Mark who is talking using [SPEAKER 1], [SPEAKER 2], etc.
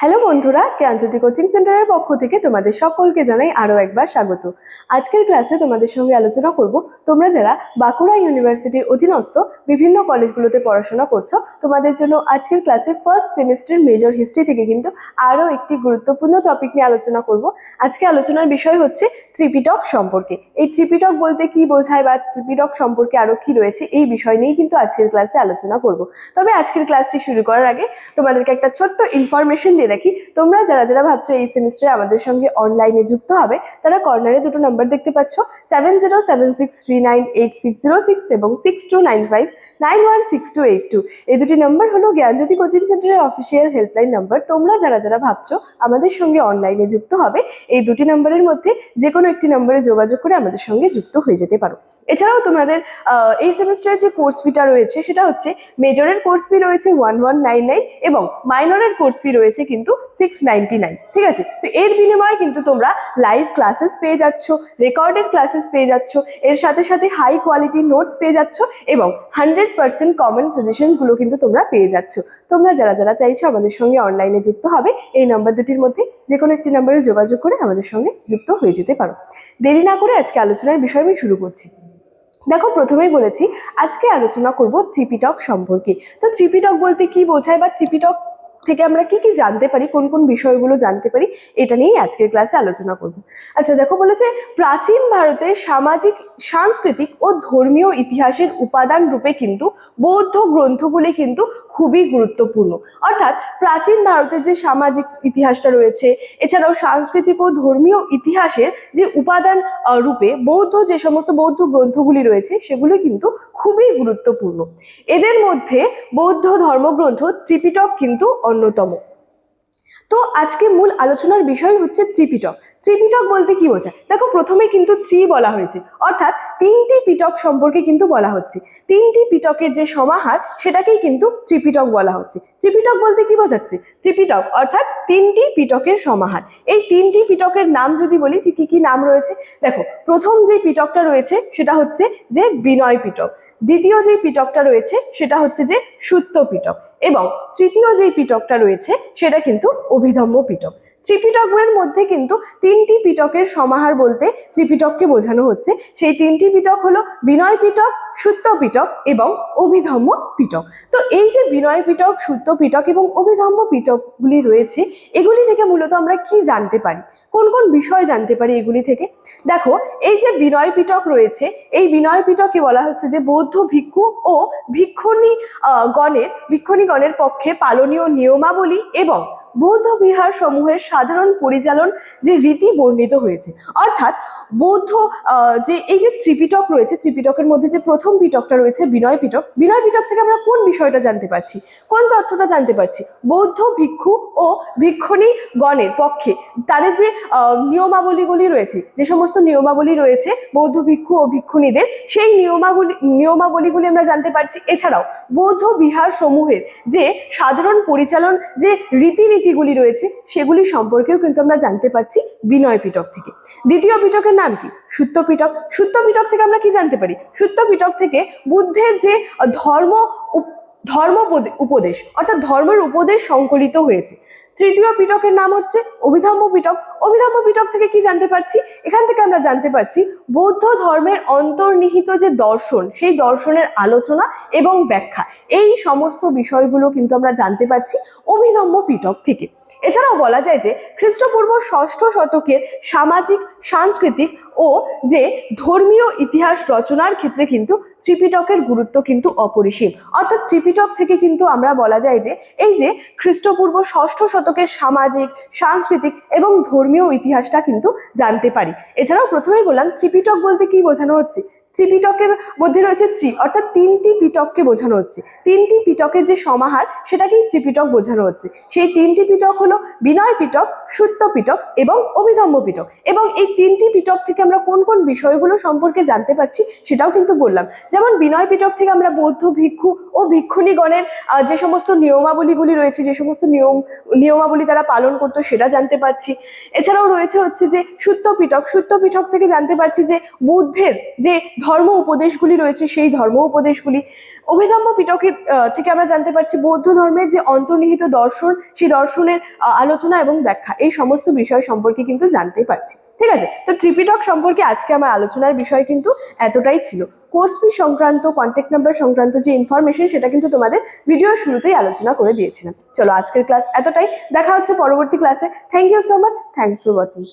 [SPEAKER 1] Hello বন্ধুরা, জ্ঞানজ্যোতি coaching সেন্টারের পক্ষ থেকে তোমাদের সকলকে জানাই আরও একবার স্বাগত। আজকের ক্লাসে তোমাদের সঙ্গে আলোচনা করব তোমরা যারা বাঁকুড়া ইউনিভার্সিটির অধীনস্থ বিভিন্ন কলেজগুলোতে পড়াশোনা করছো, তোমাদের জন্য আজকের ক্লাসে ফার্স্ট সেমিস্টার মেজর হিস্ট্রি থেকে কিন্তু আরও একটি গুরুত্বপূর্ণ টপিক নিয়ে আলোচনা করব। আজকে আলোচনার বিষয় হচ্ছে ত্রিপিটক সম্পর্কে। এই ত্রিপিটক বলতে কি বোঝায় বা ত্রিপিটক সম্পর্কে আরও কি রয়েছে, এই বিষয় নিয়েই কিন্তু আজকের ক্লাসে আলোচনা করব। তবে আজকের ক্লাসটি শুরু করার আগে তোমাদেরকে একটা ছোট্ট ইনফরমেশন দিয়ে রাখি। তোমরা যারা যারা ভাবছো এই সেমিস্টারে আমাদের সঙ্গে অনলাইনে যুক্ত হবে, তারা কর্নারে দুটো নাম্বার দেখতে পাচ্ছ, 7076398606 এবং 6295916282। এই দুটি নাম্বার হলো জ্ঞানজ্যোতি কোচিং সেন্টারের অফিসিয়াল হেল্পলাইন নাম্বার। তোমরা যারা যারা ভাবছো আমাদের সঙ্গে অনলাইনে যুক্ত হবে, এই দুটি নাম্বারের মধ্যে যে কোনো একটি নাম্বারে যোগাযোগ করে আমাদের সঙ্গে যুক্ত হয়ে যেতে পারো। এছাড়াও তোমাদের এই সেমিস্টারের যে কোর্স ফিটা রয়েছে সেটা হচ্ছে মেজরের কোর্স ফি রয়েছে 1199 এবং মাইনরের কোর্স ফি রয়েছে কিন্তু 699। ঠিক আছে, তো এর বিনিময়ে কিন্তু তোমরা লাইভ ক্লাসেস পেয়ে যাচ্ছ, রেকর্ডেড ক্লাসেস পেয়ে যাচ্ছ, এর সাথে সাথে হাই কোয়ালিটি নোটস পেয়ে যাচ্ছ এবং 100% কমন সাজেশনসগুলো কিন্তু তোমরা পেয়ে যাচ্ছ। তোমরা যারা যারা চাইছো আমাদের সঙ্গে অনলাইনে যুক্ত হবে, এই নাম্বার দুটির মধ্যে যে কোনো একটি নাম্বারে যোগাযোগ করে আমাদের সঙ্গে যুক্ত হয়ে যেতে পারো। দেরি না করে আজকে আলোচনার বিষয় আমি শুরু করছি। দেখো, প্রথমেই বলেছি আজকে আলোচনা করব ত্রিপিটক সম্পর্কে। তো ত্রিপিটক বলতে কি বোঝায় বা ত্রিপিটক থেকে আমরা কি কি জানতে পারি, কোন কোন বিষয়গুলো জানতে পারি, এটা নিয়েই আজকের ক্লাসে আলোচনা করব। আচ্ছা দেখো, বলেছে প্রাচীন ভারতের সামাজিক, সাংস্কৃতিক ও ধর্মীয় ইতিহাসের উপাদান রূপে কিন্তু বৌদ্ধ গ্রন্থগুলি কিন্তু খুবই গুরুত্বপূর্ণ। অর্থাৎ প্রাচীন ভারতের যে সামাজিক ইতিহাসটা রয়েছে, এছাড়াও সাংস্কৃতিক ও ধর্মীয় ইতিহাসের যে উপাদান রূপে যে সমস্ত বৌদ্ধ গ্রন্থগুলি রয়েছে সেগুলো কিন্তু খুবই গুরুত্বপূর্ণ। এদের মধ্যে বৌদ্ধ ধর্মগ্রন্থ ত্রিপিটক কিন্তু অন্যতম। তো আজকে মূল আলোচনার বিষয় হচ্ছে ত্রিপিটক। ত্রিপিটক বলতে কি বোঝায়? দেখো, প্রথমে কিন্তু বলা হয়েছে, অর্থাৎ তিনটি পিটক সম্পর্কে কিন্তু বলা হচ্ছে। তিনটি পিটকের যে সমাহার সেটাকেই কিন্তু ত্রিপিটক বলা হচ্ছে। ত্রিপিটক বলতে কি বোঝাচ্ছে? ত্রিপিটক অর্থাৎ তিনটি পিটকের সমাহার। এই তিনটি পিটকের নাম যদি বলি যে কি কি নাম রয়েছে, দেখো, প্রথম যে পিটকটা রয়েছে সেটা হচ্ছে যে বিনয় পিটক, দ্বিতীয় যে পিটকটা রয়েছে সেটা হচ্ছে যে সুত্ত পিটক এবং তৃতীয় যে পিটকটা রয়েছে সেটা কিন্তু অভিধম্ম পিটক। ত্রিপিটকের মধ্যে কিন্তু তিনটি পিটকের সমাহার বলতে ত্রিপিটককে বোঝানো হচ্ছে। সেই তিনটি পিটক হলো বিনয় পিটক, সুত্ত পিটক এবং অভিধম্ম পিটক। তো এই যে বিনয় পিটক, সুত্ত পিটক এবং অভিধম্ম পিটকগুলি রয়েছে, এগুলি থেকে মূলত আমরা কি জানতে পারি, কোন কোন বিষয় জানতে পারি এগুলি থেকে? দেখো, এই যে বিনয় পিটক রয়েছে, এই বিনয় পিটকে বলা হচ্ছে যে বৌদ্ধ ভিক্ষু ও ভিক্ষুণীগণের পক্ষে পালনীয় নিয়মাবলী এবং বৌদ্ধ বিহার সমূহের সাধারণ পরিচালন যে রীতি বর্ণিত হয়েছে। অর্থাৎ বৌদ্ধ যে এই যে ত্রিপিটক রয়েছে, ত্রিপিটকের মধ্যে যে প্রথম পিটকটা রয়েছে বিনয় পিটক, বিনয় পিটক থেকে আমরা কোন বিষয়টা জানতে পারছি, কোন তথ্যটা জানতে পারছি? বৌদ্ধ ভিক্ষু ও ভিক্ষুণীগণের পক্ষে তাদের যে নিয়মাবলীগুলি রয়েছে, যে সমস্ত নিয়মাবলী রয়েছে বৌদ্ধ ভিক্ষু ও ভিক্ষুণীদের, সেই নিয়মাবলীগুলি আমরা জানতে পারছি। এছাড়াও বৌদ্ধ বিহার সমূহের যে সাধারণ পরিচালন যে রীতিনীতিগুলি রয়েছে সেগুলি সম্পর্কেও কিন্তু আমরা জানতে পারছি বিনয় পিটক থেকে। দ্বিতীয় পিটকের নাম কি? সুত্ত পিটক। সুত্ত পিটক থেকে আমরা কি জানতে পারি? সুত্ত পিটক থেকে বুদ্ধের যে ধর্ম উপদেশ, অর্থাৎ ধর্মের উপদেশ সংকলিত হয়েছে। তৃতীয় পিটকের নাম হচ্ছে অভিধম্ম পিটক। অভিধম্ম পিটক থেকে কি জানতে পারছি? এখান থেকে আমরা জানতে পারছি বৌদ্ধ ধর্মের অন্তর্নিহিত যে দর্শন, সেই দর্শনের আলোচনা এবং ব্যাখ্যা, এই সমস্ত বিষয়গুলো কিন্তু আমরা জানতে পারছি অভিধম্ম পিটক থেকে। এছাড়াও বলা যায় যে খ্রিস্টপূর্ব 6ষ্ঠ শতকের সামাজিক, সাংস্কৃতিক ও যে ধর্মীয় ইতিহাস রচনার ক্ষেত্রে কিন্তু ত্রিপিটকের গুরুত্ব কিন্তু অপরিসীম। অর্থাৎ ত্রিপিটক থেকে কিন্তু আমরা বলা যায় যে এই যে খ্রিস্টপূর্ব 6ষ্ঠ শতকের সামাজিক, সাংস্কৃতিক এবং ধর্মীয় ইতিহাসটা কিন্তু জানতে পারি। এছাড়াও প্রথমেই বললাম ত্রিপিটক বলতে কি বোঝানো হচ্ছে। ত্রিপিটকের মধ্যে রয়েছে অর্থাৎ তিনটি পিটককে বোঝানো হচ্ছে। তিনটি পিটকের যে সমাহার সেটাকেই ত্রিপিটক বোঝানো হচ্ছে। সেই তিনটি পিটক হলো বিনয় পিটক, সুত্ত পিটক এবং অভিধম্ম পিটক। এবং এই তিনটি পিটক থেকে আমরা কোন কোন বিষয়গুলো সম্পর্কে জানতে পারছি সেটাও কিন্তু বললাম। যেমন বিনয় পিটক থেকে আমরা বৌদ্ধ ভিক্ষু ও ভিক্ষুণীগণের যে সমস্ত নিয়মাবলীগুলি রয়েছে, যে সমস্ত নিয়মাবলী তারা পালন করতো সেটা জানতে পারছি। এছাড়াও রয়েছে হচ্ছে যে সুত্ত পিটক। সুত্ত পিটক থেকে জানতে পারছি যে বুদ্ধের যে ধর্ম উপদেশগুলি রয়েছে সেই ধর্ম উপদেশগুলি, অভিধম্ম পিটকে থেকে আমরা জানতে পারছি বৌদ্ধ ধর্মের যে অন্তর্নিহিত দর্শন, সেই দর্শনের আলোচনা এবং ব্যাখ্যা, এই সমস্ত বিষয় সম্পর্কে কিন্তু জানতে পারছি। ঠিক আছে, তো ত্রিপিটক সম্পর্কে আজকে আমার আলোচনার বিষয় কিন্তু এতটাই ছিল। কোর্স ফি সংক্রান্ত, কন্ট্যাক্ট নাম্বার সংক্রান্ত যে ইনফরমেশন সেটা কিন্তু তোমাদের ভিডিওর শুরুতেই আলোচনা করে দিয়েছিলাম। চলো আজকের ক্লাস এতটাই, দেখা হচ্ছে পরবর্তী ক্লাসে। Thank you so much, thanks for watching.